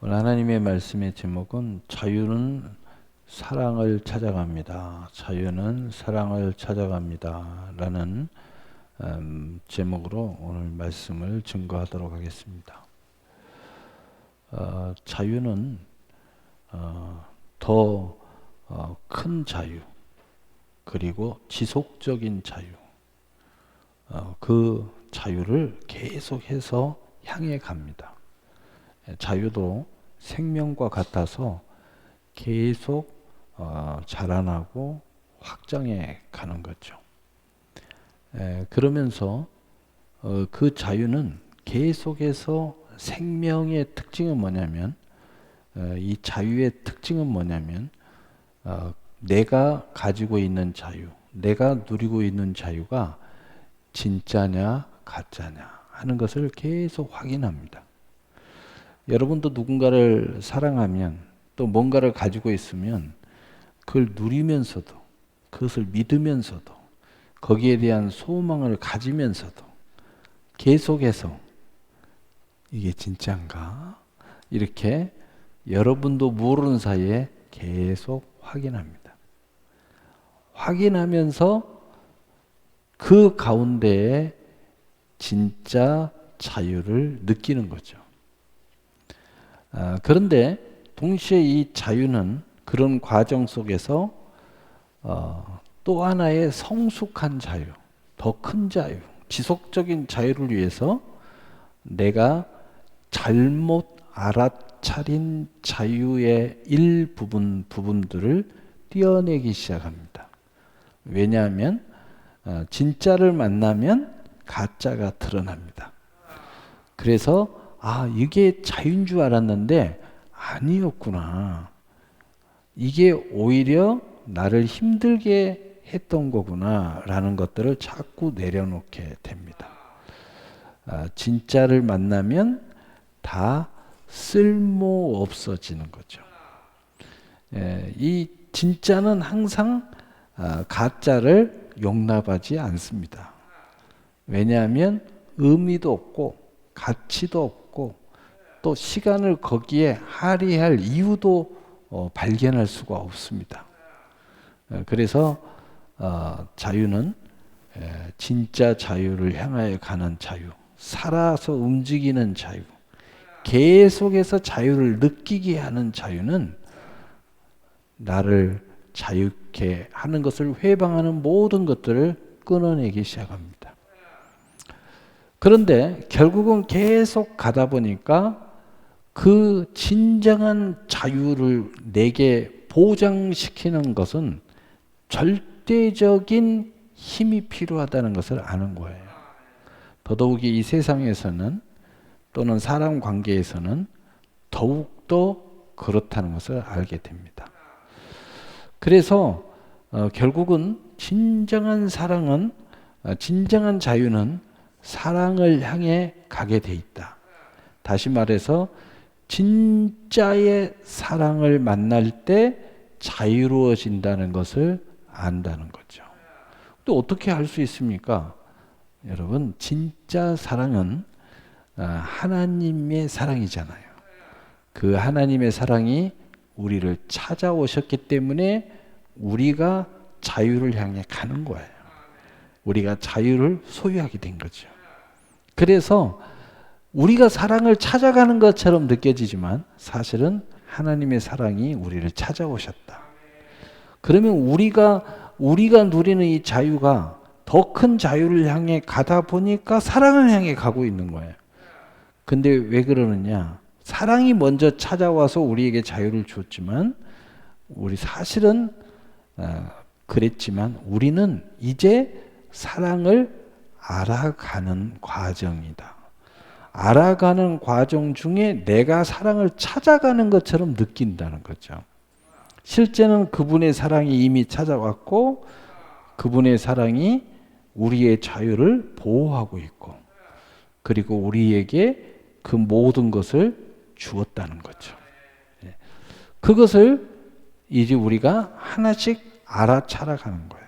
오늘 하나님의 말씀의 제목은 자유는 사랑을 찾아갑니다. 자유는 사랑을 찾아갑니다. 라는 제목으로 오늘 말씀을 증거하도록 하겠습니다. 자유는 더 큰 자유, 그리고 지속적인 자유, 그 자유를 계속해서 향해 갑니다. 자유도 생명과 같아서 계속 자라나고 확장해 가는 거죠. 그러면서 그 자유는 계속해서 생명의 특징은 뭐냐면, 이 자유의 특징은 뭐냐면, 내가 가지고 있는 자유, 내가 누리고 있는 자유가 진짜냐 가짜냐 하는 것을 계속 확인합니다. 여러분도 누군가를 사랑하면, 또 뭔가를 가지고 있으면 그걸 누리면서도, 그것을 믿으면서도, 거기에 대한 소망을 가지면서도 계속해서 이게 진짜인가? 이렇게 여러분도 모르는 사이에 계속 확인합니다. 확인하면서 그 가운데에 진짜 자유를 느끼는 거죠. 그런데 동시에 이 자유는 그런 과정 속에서 또 하나의 성숙한 자유, 더 큰 자유, 지속적인 자유를 위해서 내가 잘못 알아차린 자유의 부분들을 떼어내기 시작합니다. 왜냐하면 진짜를 만나면 가짜가 드러납니다. 그래서 이게 자유인 줄 알았는데 아니었구나. 이게 오히려 나를 힘들게 했던 거구나 라는 것들을 자꾸 내려놓게 됩니다. 진짜를 만나면 다 쓸모 없어지는 거죠. 이 진짜는 항상 가짜를 용납하지 않습니다. 왜냐하면 의미도 없고 가치도 없고 또 시간을 거기에 할애할 이유도 발견할 수가 없습니다. 그래서 자유는 진짜 자유를 향하여 가는 자유, 살아서 움직이는 자유, 계속해서 자유를 느끼게 하는 자유는 나를 자유케 하는 것을 회방하는 모든 것들을 끊어내기 시작합니다. 그런데 결국은 계속 가다 보니까 그 진정한 자유를 내게 보장시키는 것은 절대적인 힘이 필요하다는 것을 아는 거예요. 더더욱이 이 세상에서는, 또는 사람 관계에서는 더욱더 그렇다는 것을 알게 됩니다. 그래서 결국은 진정한 사랑은, 진정한 자유는 사랑을 향해 가게 돼 있다. 다시 말해서 진짜의 사랑을 만날 때 자유로워진다는 것을 안다는 거죠. 또 어떻게 할 수 있습니까? 여러분, 진짜 사랑은 하나님의 사랑이잖아요. 그 하나님의 사랑이 우리를 찾아오셨기 때문에 우리가 자유를 향해 가는 거예요. 우리가 자유를 소유하게 된 거죠. 그래서 우리가 사랑을 찾아가는 것처럼 느껴지지만 사실은 하나님의 사랑이 우리를 찾아오셨다. 그러면 우리가 누리는 이 자유가 더 큰 자유를 향해 가다 보니까 사랑을 향해 가고 있는 거예요. 근데 왜 그러느냐? 사랑이 먼저 찾아와서 우리에게 자유를 줬지만, 우리 사실은 그랬지만 우리는 이제 사랑을 알아가는 과정이다. 알아가는 과정 중에 내가 사랑을 찾아가는 것처럼 느낀다는 거죠. 실제는 그분의 사랑이 이미 찾아왔고, 그분의 사랑이 우리의 자유를 보호하고 있고, 그리고 우리에게 그 모든 것을 주었다는 거죠. 그것을 이제 우리가 하나씩 알아차려가는 거예요.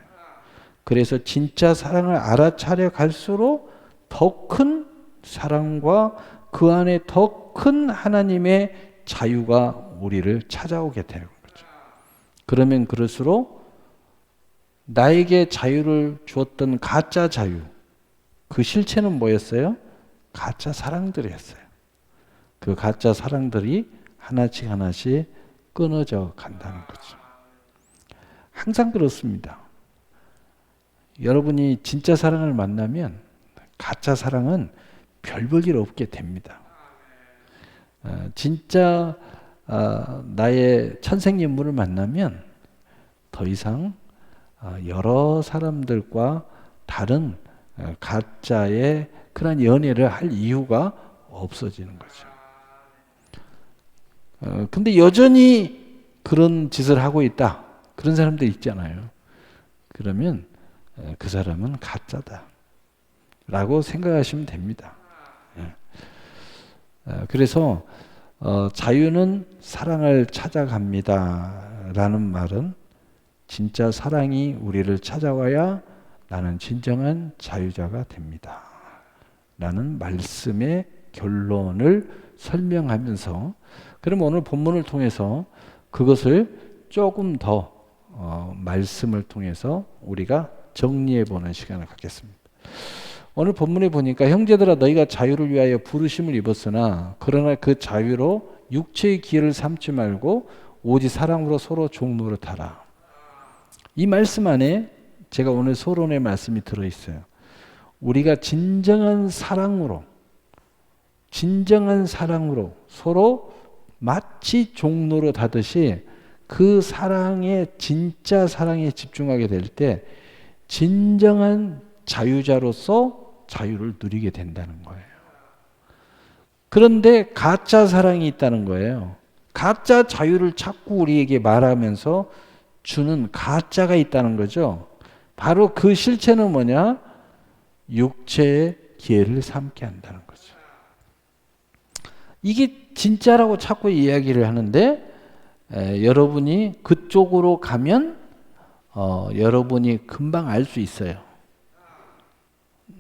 그래서 진짜 사랑을 알아차려 갈수록 더 큰 사랑과 그 안에 더 큰 하나님의 자유가 우리를 찾아오게 되는 거죠. 그러면 그럴수록 나에게 자유를 주었던 가짜 자유, 그 실체는 뭐였어요? 가짜 사랑들이었어요. 그 가짜 사랑들이 하나씩 하나씩 끊어져 간다는 거죠. 항상 그렇습니다. 여러분이 진짜 사랑을 만나면 가짜 사랑은 별 볼 일 없게 됩니다. 진짜 나의 천생연분을 만나면 더 이상 여러 사람들과 다른 가짜의 그런 연애를 할 이유가 없어지는 거죠. 근데 여전히 그런 짓을 하고 있다. 그런 사람들 있잖아요. 그러면 그 사람은 가짜다 라고 생각하시면 됩니다. 그래서 자유는 사랑을 찾아갑니다 라는 말은 진짜 사랑이 우리를 찾아와야 나는 진정한 자유자가 됩니다 라는 말씀의 결론을 설명하면서, 그럼 오늘 본문을 통해서 그것을 조금 더 말씀을 통해서 우리가 정리해 보는 시간을 갖겠습니다. 오늘 본문에 보니까 형제들아 너희가 자유를 위하여 부르심을 입었으나 그러나 그 자유로 육체의 기회를 삼지 말고 오직 사랑으로 서로 종노릇하라. 이 말씀 안에 제가 오늘 서론의 말씀이 들어있어요. 우리가 진정한 사랑으로 서로 마치 종노릇 하듯이 그 사랑에, 진짜 사랑에 집중하게 될 때 진정한 자유자로서 자유를 누리게 된다는 거예요. 그런데 가짜 사랑이 있다는 거예요. 가짜 자유를 자꾸 우리에게 말하면서 주는 가짜가 있다는 거죠. 바로 그 실체는 뭐냐? 육체의 기회를 삼게 한다는 거죠. 이게 진짜라고 자꾸 이야기를 하는데 여러분이 그쪽으로 가면 여러분이 금방 알 수 있어요.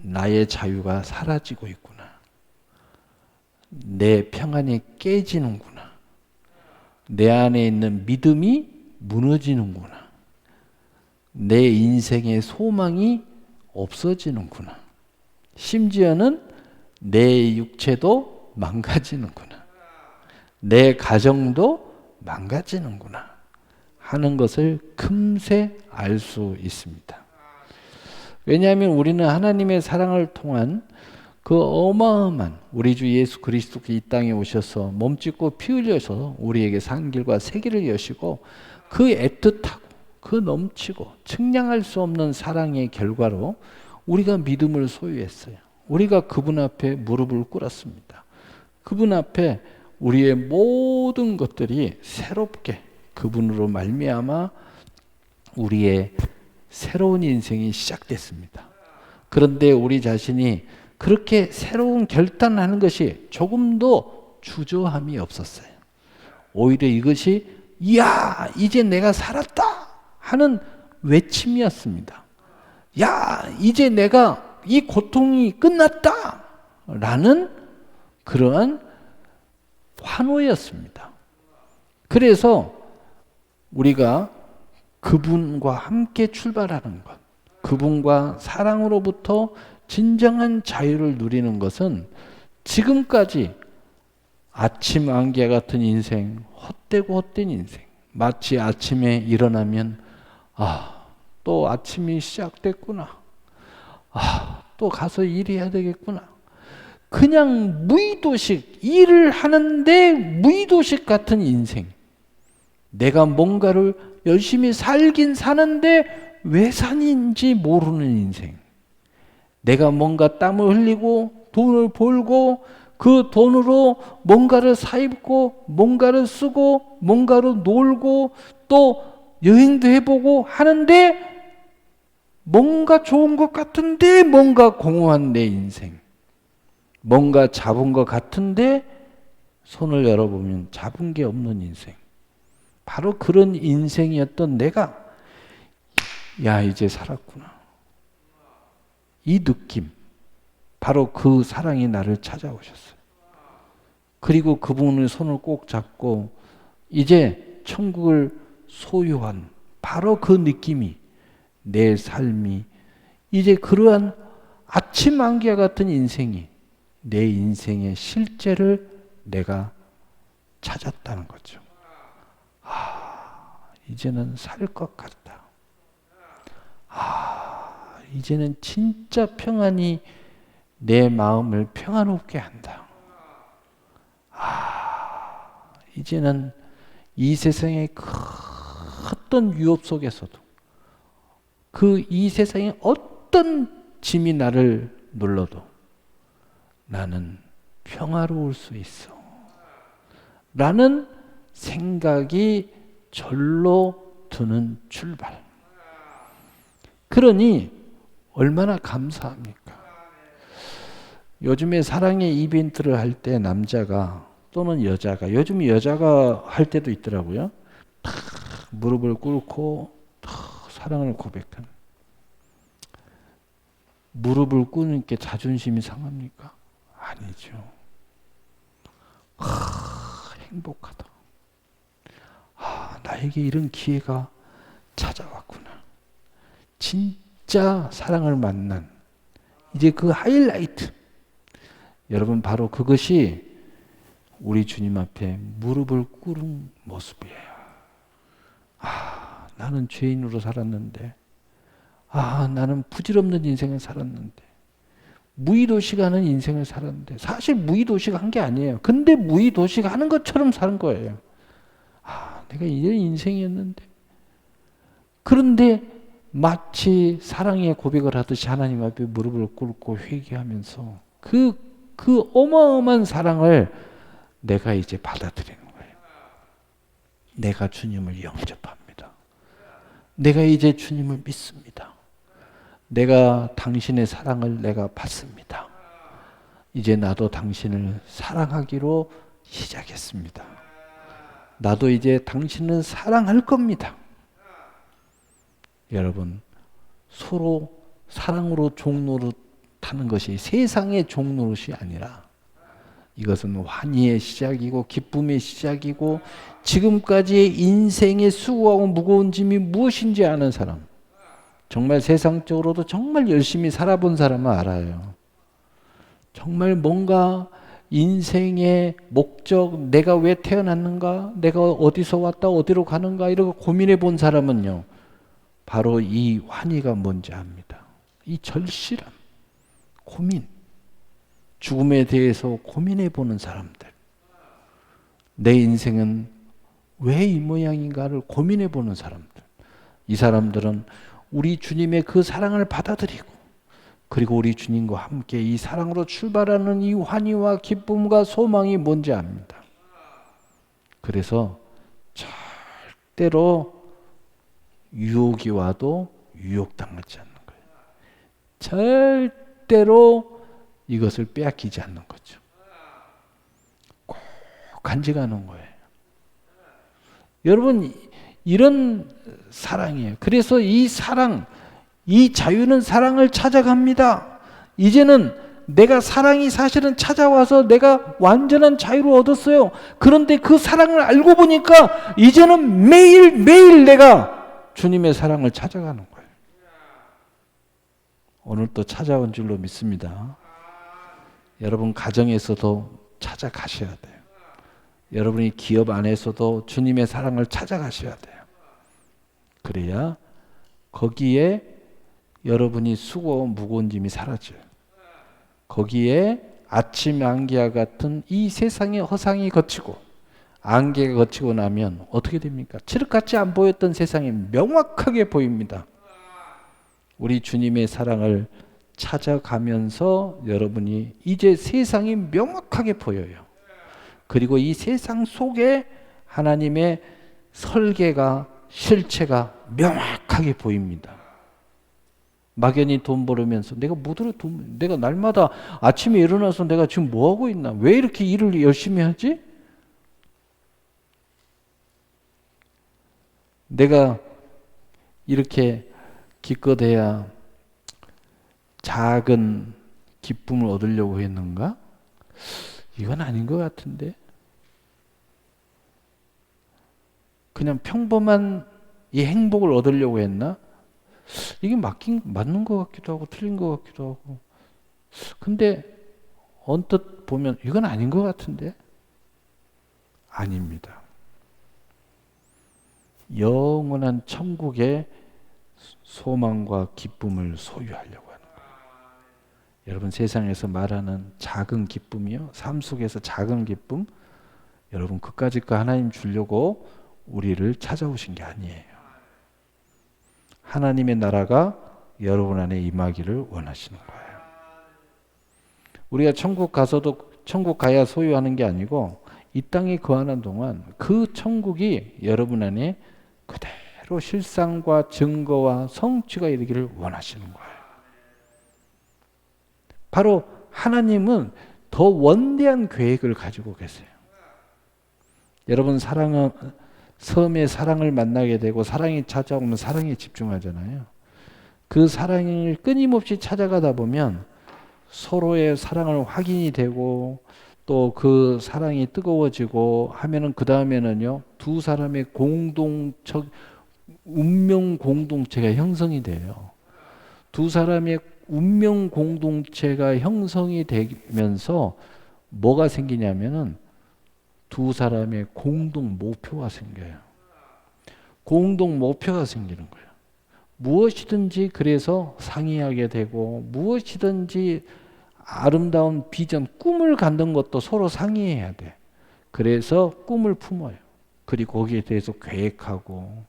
나의 자유가 사라지고 있구나. 내 평안이 깨지는구나. 내 안에 있는 믿음이 무너지는구나. 내 인생의 소망이 없어지는구나. 심지어는 내 육체도 망가지는구나. 내 가정도 망가지는구나 하는 것을 금세 알 수 있습니다. 왜냐하면 우리는 하나님의 사랑을 통한 그 어마어마한 우리 주 예수 그리스도께 이 땅에 오셔서 몸짓고 피 흘려서 우리에게 산 길과 새 길을 여시고 그 애틋하고 그 넘치고 측량할 수 없는 사랑의 결과로 우리가 믿음을 소유했어요. 우리가 그분 앞에 무릎을 꿇었습니다. 그분 앞에 우리의 모든 것들이 새롭게 그분으로 말미암아 우리의 새로운 인생이 시작됐습니다. 그런데 우리 자신이 그렇게 새로운 결단하는 것이 조금도 주저함이 없었어요. 오히려 이것이 이야 이제 내가 살았다 하는 외침이었습니다. 야 이제 내가 이 고통이 끝났다 라는 그러한 환호였습니다. 그래서 우리가 그분과 함께 출발하는 것, 그분과 사랑으로부터 진정한 자유를 누리는 것은 지금까지 아침 안개 같은 인생, 헛되고 헛된 인생, 마치 아침에 일어나면 또 아침이 시작됐구나. 또 가서 일해야 되겠구나. 그냥 무의도식, 일을 하는데 무의도식 같은 인생. 내가 뭔가를 열심히 살긴 사는데 왜 산인지 모르는 인생. 내가 뭔가 땀을 흘리고 돈을 벌고 그 돈으로 뭔가를 사입고 뭔가를 쓰고 뭔가로 놀고 또 여행도 해보고 하는데 뭔가 좋은 것 같은데 뭔가 공허한 내 인생. 뭔가 잡은 것 같은데 손을 열어보면 잡은 게 없는 인생. 바로 그런 인생이었던 내가 야 이제 살았구나. 이 느낌. 바로 그 사랑이 나를 찾아오셨어요. 그리고 그분의 손을 꼭 잡고 이제 천국을 소유한 바로 그 느낌이 내 삶이 이제 그러한 아침 안개와 같은 인생이 내 인생의 실제를 내가 찾았다는 거죠. 이제는 살 것 같다. 이제는 진짜 평안이 내 마음을 평안롭게 한다. 이제는 이 세상의 어떤 유업 속에서도 그 이 세상의 어떤 짐이 나를 눌러도 나는 평화로울 수 있어. 라는 생각이 절로 드는 출발. 그러니 얼마나 감사합니까? 요즘에 사랑의 이벤트를 할 때 남자가 또는 여자가 요즘 여자가 할 때도 있더라고요. 탁 무릎을 꿇고 탁 사랑을 고백하는. 무릎을 꿇는 게 자존심이 상합니까? 아니죠. 행복하다. 나에게 이런 기회가 찾아왔구나. 진짜 사랑을 만난 이제 그 하이라이트. 여러분 바로 그것이 우리 주님 앞에 무릎을 꿇은 모습이에요. 나는 죄인으로 살았는데 나는 부질없는 인생을 살았는데 무의도식하는 인생을 살았는데 사실 무의도식 한 게 아니에요. 근데 무의도식 하는 것처럼 사는 거예요. 내가 이런 인생이었는데 그런데 마치 사랑의 고백을 하듯이 하나님 앞에 무릎을 꿇고 회개하면서 그 어마어마한 사랑을 내가 이제 받아들이는 거예요. 내가 주님을 영접합니다. 내가 이제 주님을 믿습니다. 내가 당신의 사랑을 내가 받습니다. 이제 나도 당신을 사랑하기로 시작했습니다. 나도 이제 당신을 사랑할 겁니다. 여러분, 서로 사랑으로 종노릇하는 것이 세상의 종노릇이 아니라 이것은 환희의 시작이고 기쁨의 시작이고 지금까지의 인생의 수고하고 무거운 짐이 무엇인지 아는 사람, 정말 세상적으로도 정말 열심히 살아본 사람은 알아요. 정말 뭔가 인생의 목적, 내가 왜 태어났는가, 내가 어디서 왔다 어디로 가는가 이러고 고민해 본 사람은요, 바로 이 환희가 뭔지 압니다. 이 절실함, 고민, 죽음에 대해서 고민해 보는 사람들, 내 인생은 왜 이 모양인가를 고민해 보는 사람들, 이 사람들은 우리 주님의 그 사랑을 받아들이고 그리고 우리 주님과 함께 이 사랑으로 출발하는 이 환희와 기쁨과 소망이 뭔지 압니다. 그래서 절대로 유혹이 와도 유혹당하지 않는 거예요. 절대로 이것을 빼앗기지 않는 거죠. 꼭 간직하는 거예요. 여러분, 이런 사랑이에요. 그래서 이 사랑, 이 자유는 사랑을 찾아갑니다. 이제는 내가 사랑이 사실은 찾아와서 내가 완전한 자유를 얻었어요. 그런데 그 사랑을 알고 보니까 이제는 매일매일 내가 주님의 사랑을 찾아가는 거예요. 오늘 또 찾아온 줄로 믿습니다. 여러분 가정에서도 찾아가셔야 돼요. 여러분이 기업 안에서도 주님의 사랑을 찾아가셔야 돼요. 그래야 거기에 여러분이 수고하고 무거운 짐이 사라져요. 거기에 아침 안개와 같은 이 세상의 허상이 거치고 안개가 거치고 나면 어떻게 됩니까? 칠흑같이 안 보였던 세상이 명확하게 보입니다. 우리 주님의 사랑을 찾아가면서 여러분이 이제 세상이 명확하게 보여요. 그리고 이 세상 속에 하나님의 설계가 실체가 명확하게 보입니다. 막연히 돈 벌으면서 내가 날마다 아침에 일어나서 내가 지금 뭐 하고 있나? 왜 이렇게 일을 열심히 하지? 내가 이렇게 기껏해야 작은 기쁨을 얻으려고 했는가? 이건 아닌 것 같은데? 그냥 평범한 이 행복을 얻으려고 했나? 이게 맞는 것 같기도 하고 틀린 것 같기도 하고. 근데 언뜻 보면 이건 아닌 것 같은데? 아닙니다. 영원한 천국의 소망과 기쁨을 소유하려고 하는 거예요. 여러분, 세상에서 말하는 작은 기쁨이요, 삶 속에서 작은 기쁨, 여러분 그까짓 거 하나님 주려고 우리를 찾아오신 게 아니에요. 하나님의 나라가 여러분 안에 임하기를 원하시는 거예요. 우리가 천국 가서도 천국 가야 소유하는 게 아니고 이 땅에 거하는 동안 그 천국이 여러분 안에 그대로 실상과 증거와 성취가 이르기를 원하시는 거예요. 바로 하나님은 더 원대한 계획을 가지고 계세요. 여러분, 사랑은 처음에 사랑을 만나게 되고 사랑이 찾아오면 사랑에 집중하잖아요. 그 사랑을 끊임없이 찾아가다 보면 서로의 사랑을 확인이 되고 또 그 사랑이 뜨거워지고 하면은 그 다음에는요, 두 사람의 운명 공동체가 형성이 돼요. 두 사람의 운명 공동체가 형성이 되면서 뭐가 생기냐면은 두 사람의 공동 목표가 생겨요. 공동 목표가 생기는 거예요. 무엇이든지 그래서 상의하게 되고 무엇이든지 아름다운 비전, 꿈을 갖는 것도 서로 상의해야 돼. 그래서 꿈을 품어요. 그리고 거기에 대해서 계획하고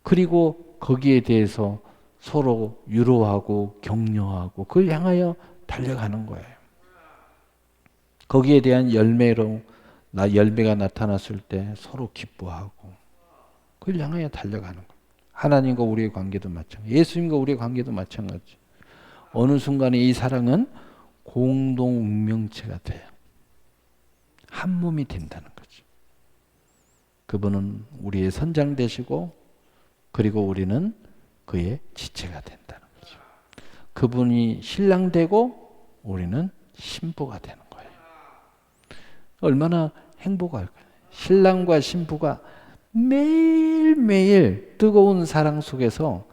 그리고 거기에 대해서 서로 위로하고 격려하고 그걸 향하여 달려가는 거예요. 거기에 대한 열매가 나타났을 때 서로 기뻐하고 그걸 향하여 달려가는 거예요. 하나님과 우리의 관계도 마찬가지. 예수님과 우리의 관계도 마찬가지. 어느 순간에 이 사랑은 공동 운명체가 돼요. 한 몸이 된다는 거죠. 그분은 우리의 선장 되시고 그리고 우리는 그의 지체가 된다는 거죠. 그분이 신랑 되고 우리는 신부가 되는 거예요. 얼마나 행복할까요? 신랑과 신부가 매일매일 뜨거운 사랑 속에서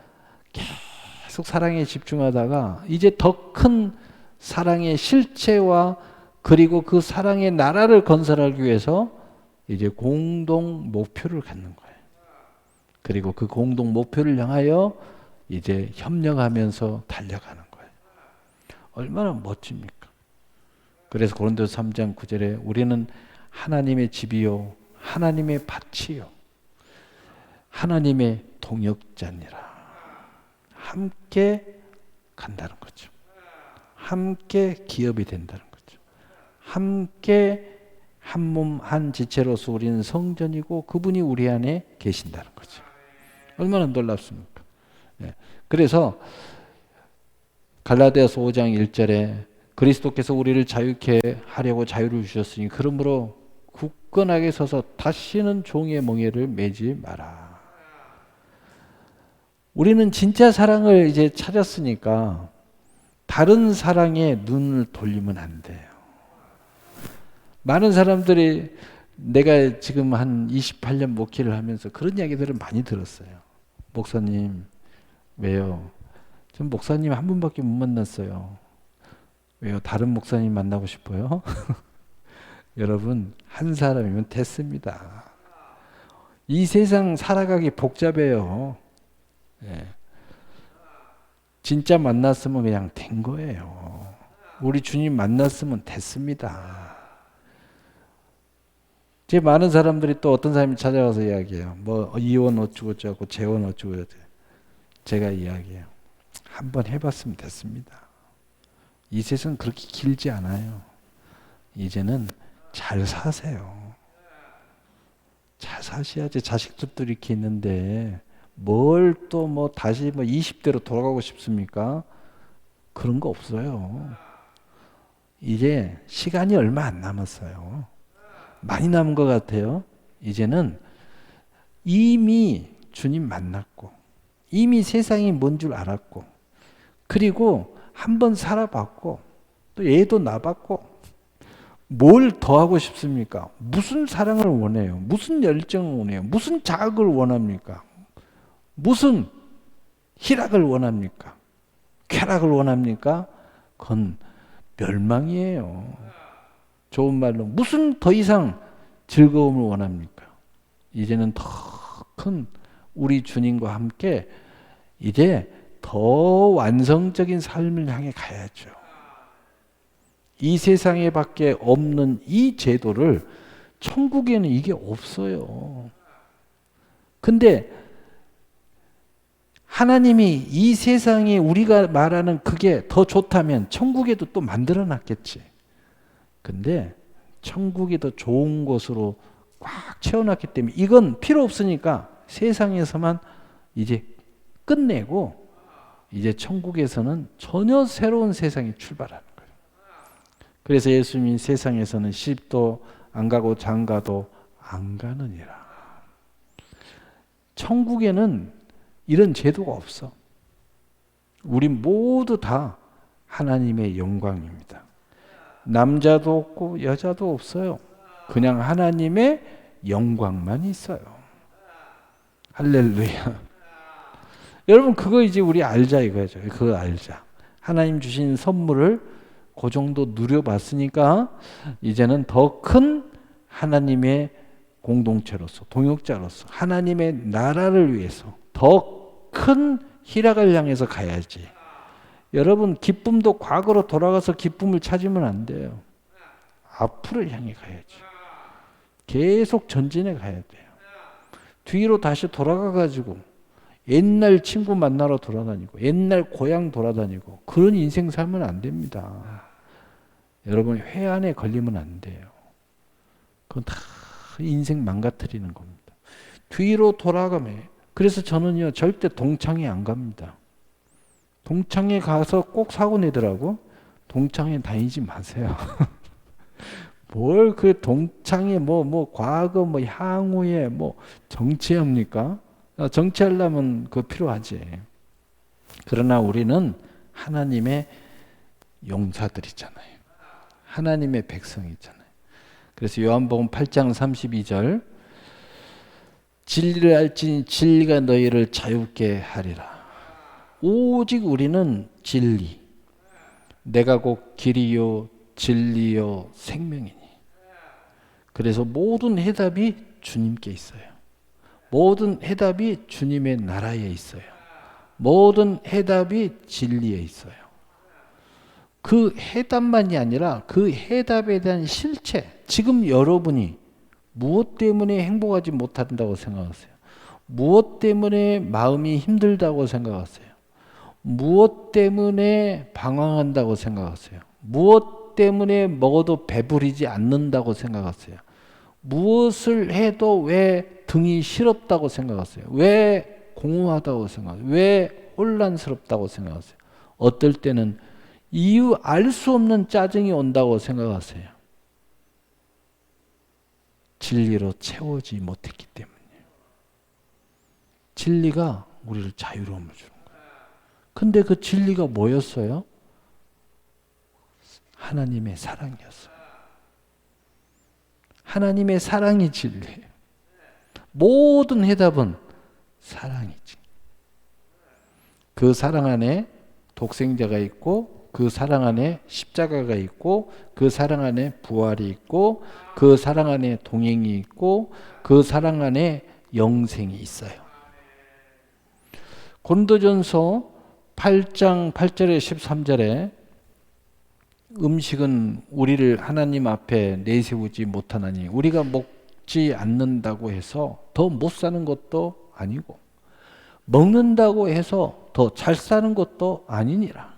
계속 사랑에 집중하다가 이제 더 큰 사랑의 실체와 그리고 그 사랑의 나라를 건설하기 위해서 이제 공동 목표를 갖는 거예요. 그리고 그 공동 목표를 향하여 이제 협력하면서 달려가는 거예요. 얼마나 멋집니까? 그래서 고린도서 3장 9절에 우리는 하나님의 집이요 하나님의 밭이요 하나님의 동역자니라. 함께 간다는 거죠. 함께 기업이 된다는 거죠. 함께 한 몸 한 지체로서 우리는 성전이고 그분이 우리 안에 계신다는 거죠. 얼마나 놀랍습니까? 네. 그래서 갈라디아서 5장 1절에 그리스도께서 우리를 자유케 하려고 자유를 주셨으니 그러므로 굳건하게 서서 다시는 종의 멍에를 매지 마라. 우리는 진짜 사랑을 이제 찾았으니까 다른 사랑에 눈을 돌리면 안 돼요. 많은 사람들이 내가 지금 한 28년 목회를 하면서 그런 이야기들을 많이 들었어요. 목사님, 왜요? 전 목사님 한 분밖에 못 만났어요. 왜요? 다른 목사님 만나고 싶어요? 여러분, 한 사람이면 됐습니다. 이 세상 살아가기 복잡해요. 예. 진짜 만났으면 그냥 된 거예요. 우리 주님 만났으면 됐습니다. 제 많은 사람들이 또 어떤 사람이 찾아와서 이야기해요. 뭐 이혼 어쩌고저쩌고 재혼 어쩌고저쩌고. 제가 이야기해요. 한번 해봤으면 됐습니다. 이 세상 그렇게 길지 않아요. 이제는 잘 사세요. 잘 사셔야지. 자식들도 이렇게 있는데 뭘 또 뭐 다시 뭐 20대로 돌아가고 싶습니까? 그런 거 없어요. 이제 시간이 얼마 안 남았어요. 많이 남은 것 같아요. 이제는 이미 주님 만났고 이미 세상이 뭔 줄 알았고 그리고 한번 살아봤고 또 얘도 낳아봤고 뭘 더 하고 싶습니까? 무슨 사랑을 원해요? 무슨 열정을 원해요? 무슨 자극을 원합니까? 무슨 희락을 원합니까? 쾌락을 원합니까? 그건 멸망이에요. 좋은 말로 무슨 더 이상 즐거움을 원합니까? 이제는 더 큰 우리 주님과 함께 이제 더 완성적인 삶을 향해 가야죠. 이 세상에 밖에 없는 이 제도를 천국에는 이게 없어요. 근데 하나님이 이 세상에 우리가 말하는 그게 더 좋다면 천국에도 또 만들어 놨겠지. 근데 천국이 더 좋은 곳으로 꽉 채워놨기 때문에 이건 필요 없으니까 세상에서만 이제 끝내고 이제 천국에서는 전혀 새로운 세상이 출발하는 거예요. 그래서 예수님이 세상에서는 시집도 안 가고 장가도 안 가느니라. 천국에는 이런 제도가 없어. 우리 모두 다 하나님의 영광입니다. 남자도 없고 여자도 없어요. 그냥 하나님의 영광만 있어요. 할렐루야. 여러분 그거 이제 우리 알자 이거죠. 그거 알자. 하나님 주신 선물을 그 정도 누려봤으니까 이제는 더 큰 하나님의 공동체로서 동역자로서 하나님의 나라를 위해서 더 큰 희락을 향해서 가야지. 여러분 기쁨도 과거로 돌아가서 기쁨을 찾으면 안 돼요. 앞으로 향해 가야지. 계속 전진해 가야 돼요. 뒤로 다시 돌아가 가지고 옛날 친구 만나러 돌아다니고 옛날 고향 돌아다니고 그런 인생 살면 안 됩니다. 여러분 회한에 걸리면 안 돼요. 그건 다 인생 망가뜨리는 겁니다. 뒤로 돌아가면 그래서 저는요 절대 동창회 안 갑니다. 동창회 가서 꼭 사고 내더라고. 동창회 다니지 마세요. 뭘 그 동창회 뭐 과거 뭐 향후에 뭐 정치합니까? 정치하려면 그거 필요하지. 그러나 우리는 하나님의 용사들이잖아요. 하나님의 백성이잖아요. 그래서 요한복음 8장 32절 진리를 알지니 진리가 너희를 자유케 하리라. 오직 우리는 진리. 내가 곧 길이요 진리요 생명이니. 그래서 모든 해답이 주님께 있어요. 모든 해답이 주님의 나라에 있어요. 모든 해답이 진리에 있어요. 그 해답만이 아니라 그 해답에 대한 실체. 지금 여러분이 무엇 때문에 행복하지 못한다고 생각하세요? 무엇 때문에 마음이 힘들다고 생각하세요? 무엇 때문에 방황한다고 생각하세요? 무엇 때문에 먹어도 배부르지 않는다고 생각하세요? 무엇을 해도 왜 등이 시렵다고 생각하세요? 왜 공허하다고 생각하세요? 왜 혼란스럽다고 생각하세요? 어떨 때는 이유 알 수 없는 짜증이 온다고 생각하세요. 진리로 채워지 못했기 때문이에요. 진리가 우리를 자유로움을 주는 거예요. 근데 그 진리가 뭐였어요? 하나님의 사랑이었어요. 하나님의 사랑이 진리예요. 모든 해답은 사랑이지. 그 사랑 안에 독생자가 있고 그 사랑 안에 십자가가 있고 그 사랑 안에 부활이 있고 그 사랑 안에 동행이 있고 그 사랑 안에 영생이 있어요. 고린도전서 8장 8절에 13절에 음식은 우리를 하나님 앞에 내세우지 못하나니 우리가 먹지 않는다고 해서 더 못 사는 것도 아니고 먹는다고 해서 더 잘 사는 것도 아니니라.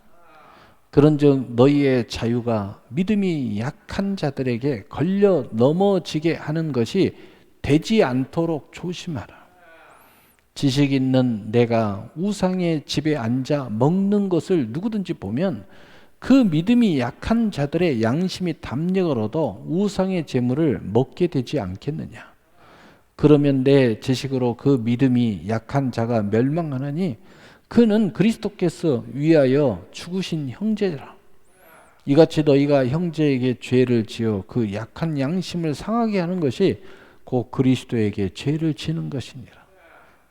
그런즉 너희의 자유가 믿음이 약한 자들에게 걸려 넘어지게 하는 것이 되지 않도록 조심하라. 지식 있는 내가 우상의 집에 앉아 먹는 것을 누구든지 보면 그 믿음이 약한 자들의 양심이 담력을 얻어 우상의 재물을 먹게 되지 않겠느냐. 그러면 내 지식으로 그 믿음이 약한 자가 멸망하나니 그는 그리스도께서 위하여 죽으신 형제라. 이같이 너희가 형제에게 죄를 지어 그 약한 양심을 상하게 하는 것이 곧 그리스도에게 죄를 지는 것이니라.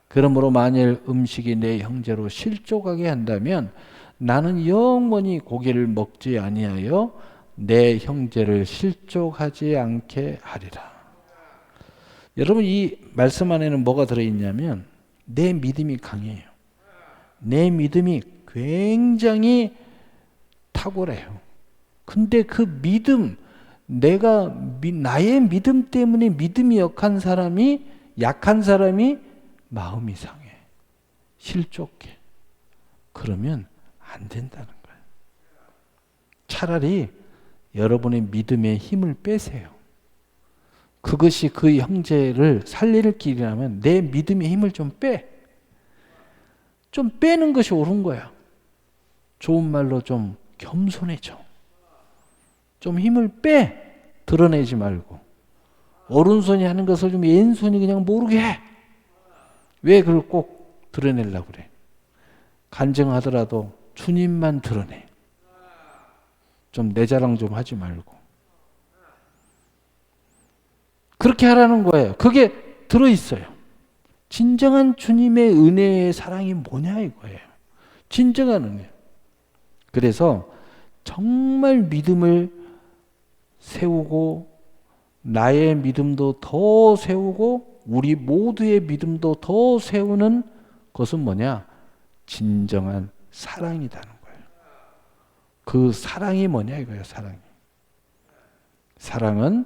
그러므로 만일 음식이 내 형제로 실족하게 한다면 나는 영원히 고기를 먹지 아니하여 내 형제를 실족하지 않게 하리라. 여러분, 이 말씀 안에는 뭐가 들어있냐면 내 믿음이 강해요. 내 믿음이 굉장히 탁월해요. 근데 그 믿음, 나의 믿음 때문에 믿음이 약한 사람이 마음이 상해. 실족해. 그러면 안 된다는 거예요. 차라리 여러분의 믿음의 힘을 빼세요. 그것이 그 형제를 살릴 길이라면 내 믿음의 힘을 좀 빼. 좀 빼는 것이 옳은 거야. 좋은 말로 좀 겸손해져. 좀 힘을 빼. 드러내지 말고. 오른손이 하는 것을 좀 왼손이 그냥 모르게 해. 왜 그걸 꼭 드러내려고 그래? 간증하더라도 주님만 드러내. 좀 내 자랑 좀 하지 말고. 그렇게 하라는 거예요. 그게 들어있어요. 진정한 주님의 은혜의 사랑이 뭐냐 이거예요. 진정한 은혜. 그래서 정말 믿음을 세우고 나의 믿음도 더 세우고 우리 모두의 믿음도 더 세우는 것은 뭐냐? 진정한 사랑이라는 거예요. 그 사랑이 뭐냐 이거예요. 사랑은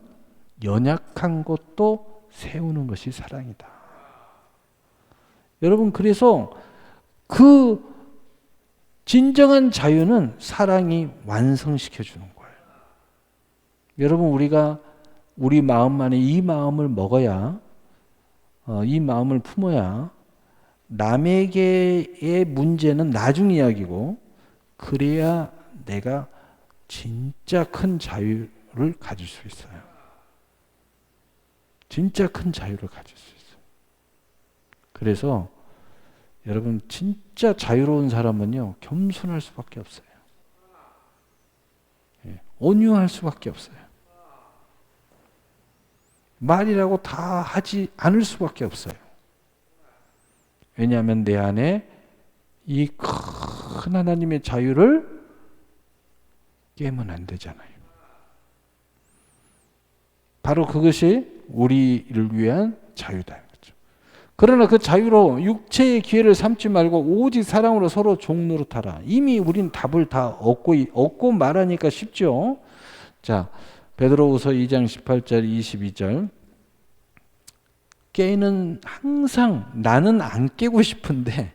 연약한 것도 세우는 것이 사랑이다. 여러분, 그래서 그 진정한 자유는 사랑이 완성시켜 주는 거예요. 여러분, 우리가 우리 마음 안에 이 마음을 먹어야, 이 마음을 품어야 남에게의 문제는 나중 이야기고, 그래야 내가 진짜 큰 자유를 가질 수 있어요. 진짜 큰 자유를 가질 수 있어요. 그래서 여러분, 진짜 자유로운 사람은요, 겸손할 수밖에 없어요. 온유할 수밖에 없어요. 말이라고 다 하지 않을 수밖에 없어요. 왜냐하면 내 안에 이 큰 하나님의 자유를 깨면 안 되잖아요. 바로 그것이 우리를 위한 자유다. 그러나 그 자유로 육체의 기회를 삼지 말고 오직 사랑으로 서로 종노릇하라. 이미 우린 답을 다 얻고 말하니까 쉽죠. 자, 베드로후서 2장 18절 22절. 깨는 항상 나는 안 깨고 싶은데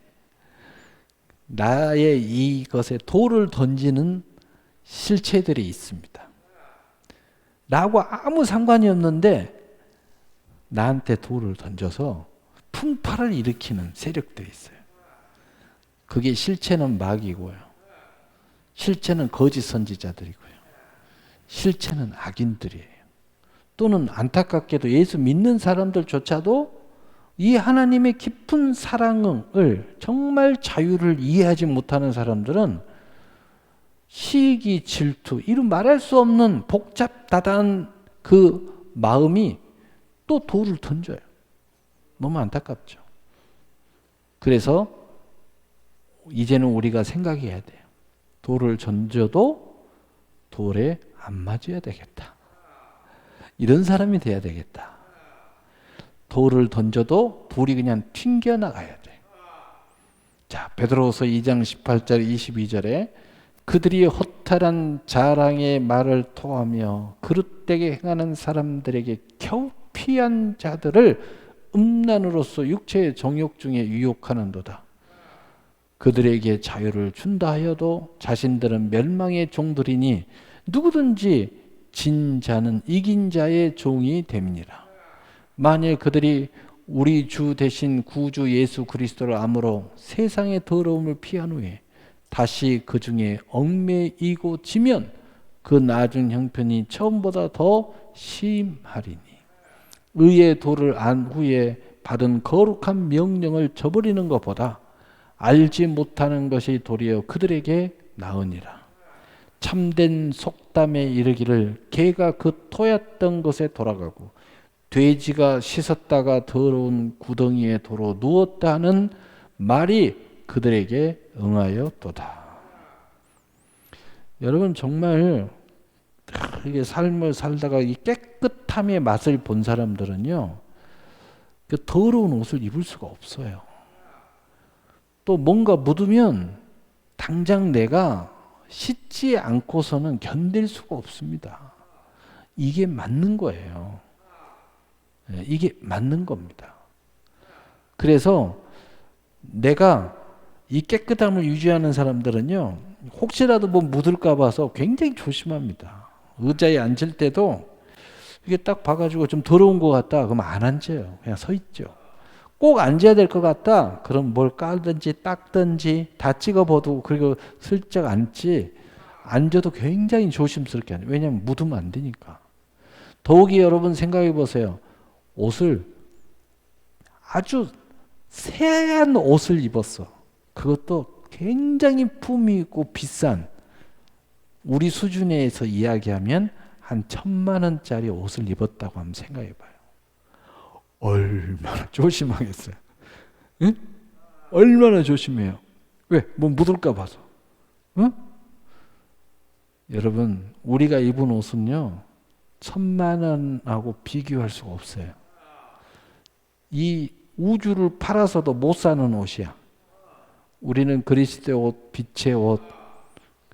나의 이것에 돌을 던지는 실체들이 있습니다. 나하고 아무 상관이 없는데 나한테 돌을 던져서 풍파를 일으키는 세력들이 있어요. 그게 실체는 마귀고요. 실체는 거짓 선지자들이고요. 실체는 악인들이에요. 또는 안타깝게도 예수 믿는 사람들조차도 이 하나님의 깊은 사랑을 정말 자유를 이해하지 못하는 사람들은 시기, 질투, 이런 말할 수 없는 복잡다단한 그 마음이 또 돌을 던져요. 너무 안타깝죠. 그래서 이제는 우리가 생각해야 돼요. 돌을 던져도 돌에 안 맞아야 되겠다. 이런 사람이 돼야 되겠다. 돌을 던져도 불이 그냥 튕겨나가야 돼. 자, 베드로후서 2장 18절 22절에 그들이 허탈한 자랑의 말을 토하며 그릇되게 행하는 사람들에게 겨우피한 자들을 음란으로서 육체의 정욕 중에 유혹하는도다. 그들에게 자유를 준다 하여도 자신들은 멸망의 종들이니 누구든지 진 자는 이긴 자의 종이 됨이니라. 만일 그들이 우리 주 대신 구주 예수 그리스도를 암으로 세상의 더러움을 피한 후에 다시 그 중에 얽매이고 지면 그 나중 형편이 처음보다 더 심하리니 의의 도를 안 후에 받은 거룩한 명령을 저버리는 것보다 알지 못하는 것이 도리어 그들에게 나으니라. 참된 속담에 이르기를 개가 그 토였던 것에 돌아가고 돼지가 씻었다가 더러운 구덩이에 도로 누웠다 하는 말이 그들에게 응하였도다. 여러분 정말 이게 삶을 살다가 이 깨끗함의 맛을 본 사람들은요, 그 더러운 옷을 입을 수가 없어요. 또 뭔가 묻으면 당장 내가 씻지 않고서는 견딜 수가 없습니다. 이게 맞는 거예요. 이게 맞는 겁니다. 그래서 내가 이 깨끗함을 유지하는 사람들은요, 혹시라도 뭐 묻을까 봐서 굉장히 조심합니다. 의자에 앉을 때도 이게 딱 봐가지고 좀 더러운 것 같다 그러면 안 앉아요. 그냥 서 있죠. 꼭 앉아야 될 것 같다 그럼 뭘 깔든지 닦든지 다 찍어봐도 그리고 슬쩍 앉지, 앉아도 굉장히 조심스럽게 하죠. 왜냐하면 묻으면 안 되니까. 더욱이 여러분 생각해 보세요. 옷을 아주 새하얀 옷을 입었어. 그것도 굉장히 품위 있고 비싼, 우리 수준에서 이야기하면 한 1,000만 원짜리 옷을 입었다고 한번 생각해 봐요. 얼마나 조심하겠어요. 응? 얼마나 조심해요. 왜? 뭐 묻을까 봐서. 응? 여러분 우리가 입은 옷은요 1,000만 원하고 비교할 수가 없어요. 이 우주를 팔아서도 못 사는 옷이야. 우리는 그리스도의 옷, 빛의 옷,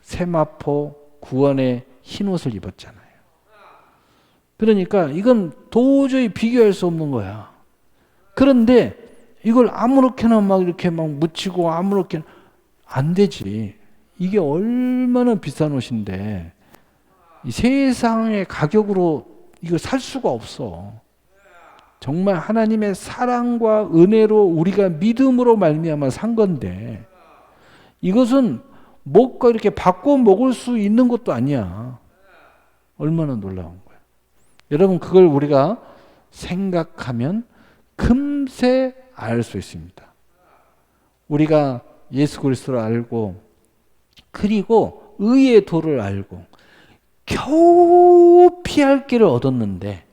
세마포 구원의 흰 옷을 입었잖아요. 그러니까 이건 도저히 비교할 수 없는 거야. 그런데 이걸 아무렇게나 막 이렇게 막 묻히고 아무렇게나 안 되지. 이게 얼마나 비싼 옷인데 이 세상의 가격으로 이걸 살 수가 없어. 정말 하나님의 사랑과 은혜로 우리가 믿음으로 말미암아 산 건데 이것은 먹고 이렇게 바꿔 먹을 수 있는 것도 아니야. 얼마나 놀라운 거야. 여러분 그걸 우리가 생각하면 금세 알 수 있습니다. 우리가 예수 그리스도를 알고 그리고 의의 도를 알고 겨우 피할 길을 얻었는데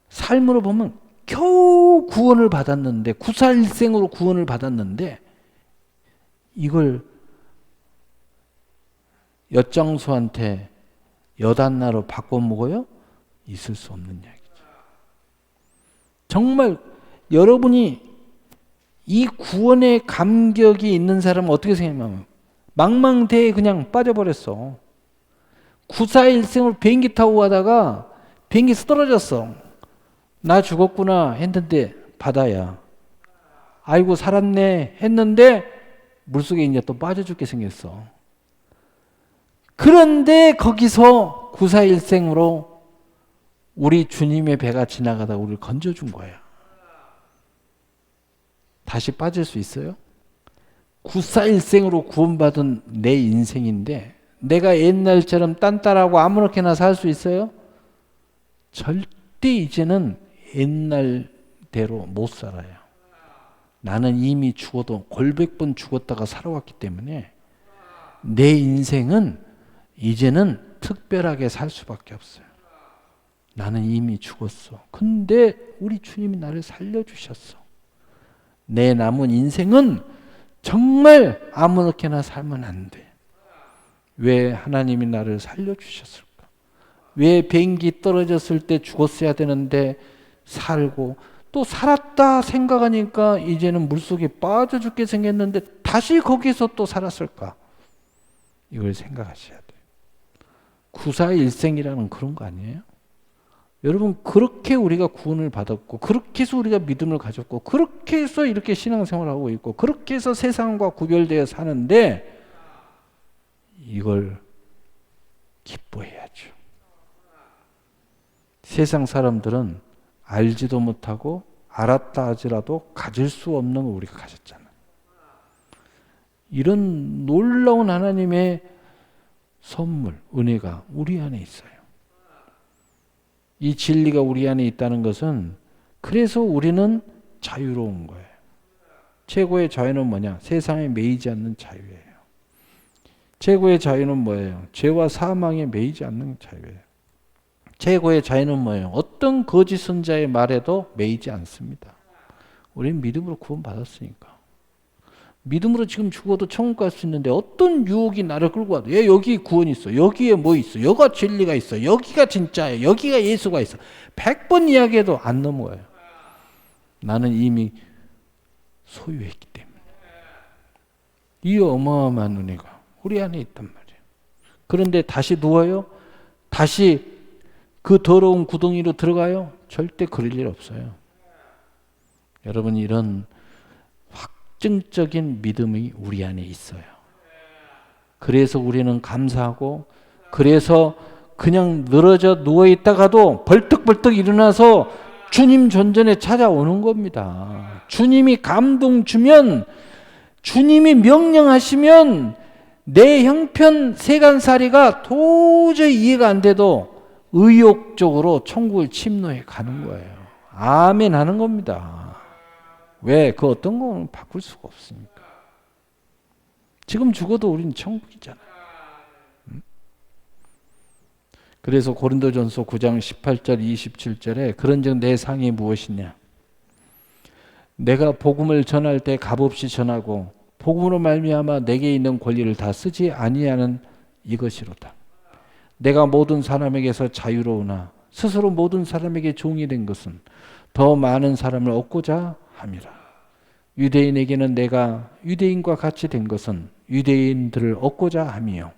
삶으로 보면 겨우 구원을 받았는데 구사일생으로 구원을 받았는데 이걸 엿장수한테 여단나로 바꿔 먹어요? 있을 수 없는 이야기죠. 정말 여러분이 이 구원의 감격이 있는 사람은 어떻게 생각하면 망망대해에 그냥 빠져버렸어. 구사일생으로 비행기 타고 가다가 비행기에서 떨어졌어. 나 죽었구나 했는데 바다야. 아이고 살았네 했는데 물속에 이제 또 빠져 죽게 생겼어. 그런데 거기서 구사일생으로 우리 주님의 배가 지나가다 우리를 건져준 거야. 다시 빠질 수 있어요? 구사일생으로 구원받은 내 인생인데 내가 옛날처럼 딴따라하고 아무렇게나 살 수 있어요? 절대 이제는 옛날대로 못 살아요. 나는 이미 죽어도 골백번 죽었다가 살아왔기 때문에 내 인생은 이제는 특별하게 살 수밖에 없어요. 나는 이미 죽었어. 근데 우리 주님이 나를 살려주셨어. 내 남은 인생은 정말 아무렇게나 살면 안 돼. 왜 하나님이 나를 살려주셨을까? 왜 비행기 떨어졌을 때 죽었어야 되는데 살고 또 살았다 생각하니까 이제는 물속에 빠져 죽게 생겼는데 다시 거기서 또 살았을까? 이걸 생각하셔야 돼요. 구사일생이라는 그런 거 아니에요? 여러분 그렇게 우리가 구원을 받았고 그렇게 해서 우리가 믿음을 가졌고 그렇게 해서 이렇게 신앙생활을 하고 있고 그렇게 해서 세상과 구별되어 사는데 이걸 기뻐해야죠. 세상 사람들은 알지도 못하고 알았다 하지라도 가질 수 없는 걸 우리가 가졌잖아요. 이런 놀라운 하나님의 선물, 은혜가 우리 안에 있어요. 이 진리가 우리 안에 있다는 것은 그래서 우리는 자유로운 거예요. 최고의 자유는 뭐냐? 세상에 매이지 않는 자유예요. 최고의 자유는 뭐예요? 죄와 사망에 매이지 않는 자유예요. 최고의 자유는 뭐예요? 어떤 거짓 선자의 말에도 매이지 않습니다. 우리는 믿음으로 구원받았으니까. 믿음으로 지금 죽어도 천국 갈 수 있는데 어떤 유혹이 나를 끌고 와도 여기 구원이 있어. 여기에 뭐 있어. 여기가 진리가 있어. 여기가 진짜예요. 여기가 예수가 있어. 100번 이야기해도 안 넘어가요. 나는 이미 소유했기 때문에. 이 어마어마한 은혜가 우리 안에 있단 말이에요. 그런데 다시 누워요? 다시 그 더러운 구덩이로 들어가요? 절대 그럴 일 없어요. 여러분, 이런 확증적인 믿음이 우리 안에 있어요. 그래서 우리는 감사하고, 그래서 그냥 늘어져 누워 있다가도 벌떡벌떡 일어나서 주님 존전에 찾아오는 겁니다. 주님이 감동 주면, 주님이 명령하시면 내 형편 세간살이가 도저히 이해가 안 돼도 의욕적으로 천국을 침노해 가는 거예요. 아멘 하는 겁니다. 왜? 그 어떤 건 바꿀 수가 없으니까. 지금 죽어도 우리는 천국이잖아요. 그래서 고린도전서 9장 18절 27절에 그런즉 내 상이 무엇이냐? 내가 복음을 전할 때 값없이 전하고 복음으로 말미암아 내게 있는 권리를 다 쓰지 아니하는 이것이로다. 내가 모든 사람에게서 자유로우나 스스로 모든 사람에게 종이 된 것은 더 많은 사람을 얻고자 함이라. 유대인에게는 내가 유대인과 같이 된 것은 유대인들을 얻고자 함이요.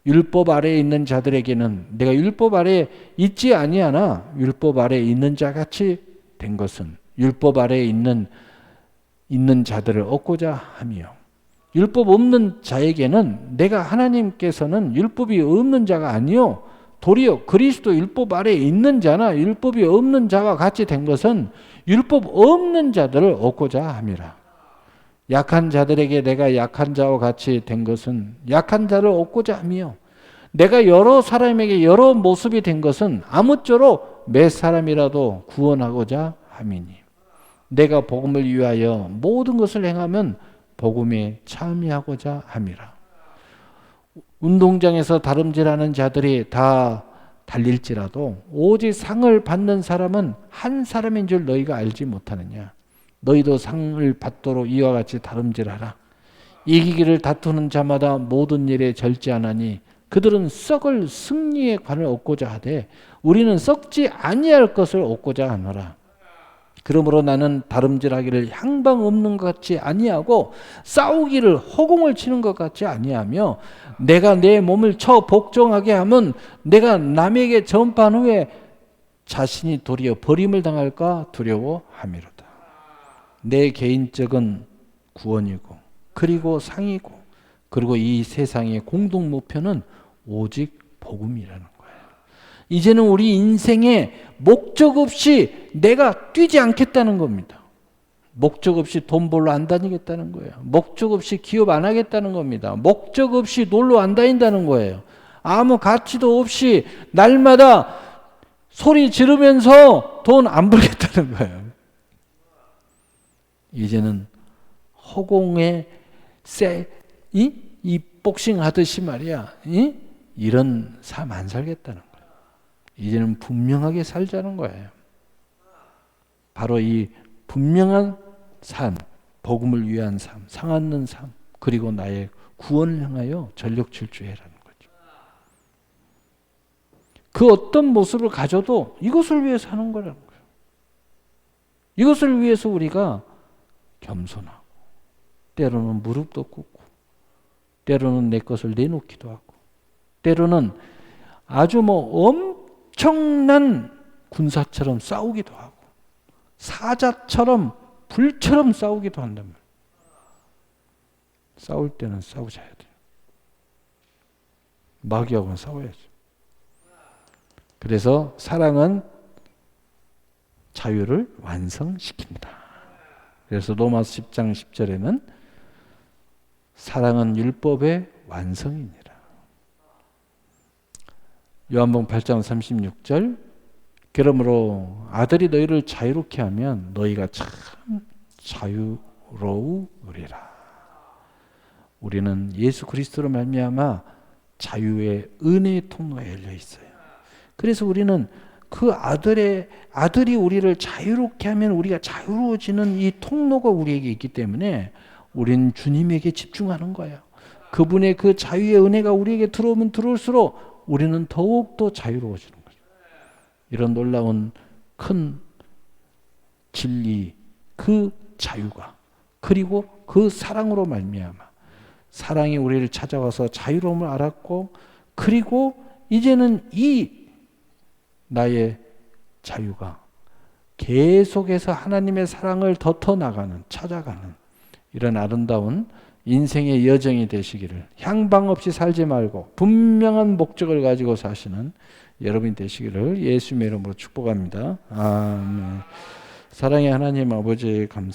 율법 아래에 있는 자들에게는 내가 율법 아래에 있지 아니하나 율법 아래에 있는 자 같이 된 것은 율법 아래에 있는 자들을 얻고자 함이요. 율법 없는 자에게는 내가 하나님께서는 율법이 없는 자가 아니요 도리어 그리스도 율법 아래에 있는 자나 율법이 없는 자와 같이 된 것은 율법 없는 자들을 얻고자 함이라. 약한 자들에게 내가 약한 자와 같이 된 것은 약한 자를 얻고자 함이요. 내가 여러 사람에게 여러 모습이 된 것은 아무쪼록 몇 사람이라도 구원하고자 함이니. 내가 복음을 위하여 모든 것을 행하면 복음에 참여하고자 함이라. 운동장에서 다름질하는 자들이 다 달릴지라도 오직 상을 받는 사람은 한 사람인 줄 너희가 알지 못하느냐. 너희도 상을 받도록 이와 같이 다름질하라. 이기기를 다투는 자마다 모든 일에 절제하나니 그들은 썩을 승리의 관을 얻고자 하되 우리는 썩지 아니할 것을 얻고자 하노라. 그러므로 나는 다름질하기를 향방 없는 것 같이 아니하고 싸우기를 허공을 치는 것 같이 아니하며 내가 내 몸을 쳐 복종하게 하면 내가 남에게 전파한 후에 자신이 도리어 버림을 당할까 두려워함이로다. 내 개인적인 구원이고 그리고 상이고 그리고 이 세상의 공동 목표는 오직 복음이라는 거예요. 이제는 우리 인생에 목적 없이 내가 뛰지 않겠다는 겁니다. 목적 없이 돈 벌러 안 다니겠다는 거예요. 목적 없이 기업 안 하겠다는 겁니다. 목적 없이 놀러 안 다닌다는 거예요. 아무 가치도 없이 날마다 소리 지르면서 돈 안 벌겠다는 거예요. 이제는 허공에 이 복싱 하듯이 말이야. 이런 삶 안 살겠다는 거예요. 이제는 분명하게 살자는 거예요. 바로 이 분명한 삶, 복음을 위한 삶, 상하는 삶, 그리고 나의 구원을 향하여 전력 질주해라는 거죠. 그 어떤 모습을 가져도 이것을 위해서 하는 거라는 거예요. 이것을 위해서 우리가 겸손하고 때로는 무릎도 꿇고 때로는 내 것을 내놓기도 하고 때로는 아주 엄청난 군사처럼 싸우기도 하고 사자처럼 불처럼 싸우기도 한단 말이에요. 싸울 때는 싸우셔야 돼요. 마귀하고는 싸워야죠. 그래서 사랑은 자유를 완성시킵니다. 그래서 로마서 10장 10절에는 사랑은 율법의 완성이니라. 요한복음 8장 36절 그러므로 아들이 너희를 자유롭게 하면 너희가 참 자유로우리라. 우리는 예수 그리스도로 말미암아 자유의 은혜의 통로가 열려 있어요. 그래서 우리는 그 아들이 우리를 자유롭게 하면 우리가 자유로워지는 이 통로가 우리에게 있기 때문에 우리는 주님에게 집중하는 거예요. 그분의 그 자유의 은혜가 우리에게 들어오면 들어올수록 우리는 더욱더 자유로워지는 거죠. 이런 놀라운 큰 진리, 그 자유가, 그리고 그 사랑으로 말미암아 사랑이 우리를 찾아와서 자유로움을 알았고, 그리고 이제는 이 나의 자유가 계속해서 하나님의 사랑을 더 나가는, 찾아가는 이런 아름다운 인생의 여정이 되시기를, 향방 없이 살지 말고 분명한 목적을 가지고 사시는 여러분이 되시기를 예수님의 이름으로 축복합니다. 아멘. 사랑의 하나님 아버지 감사합니다.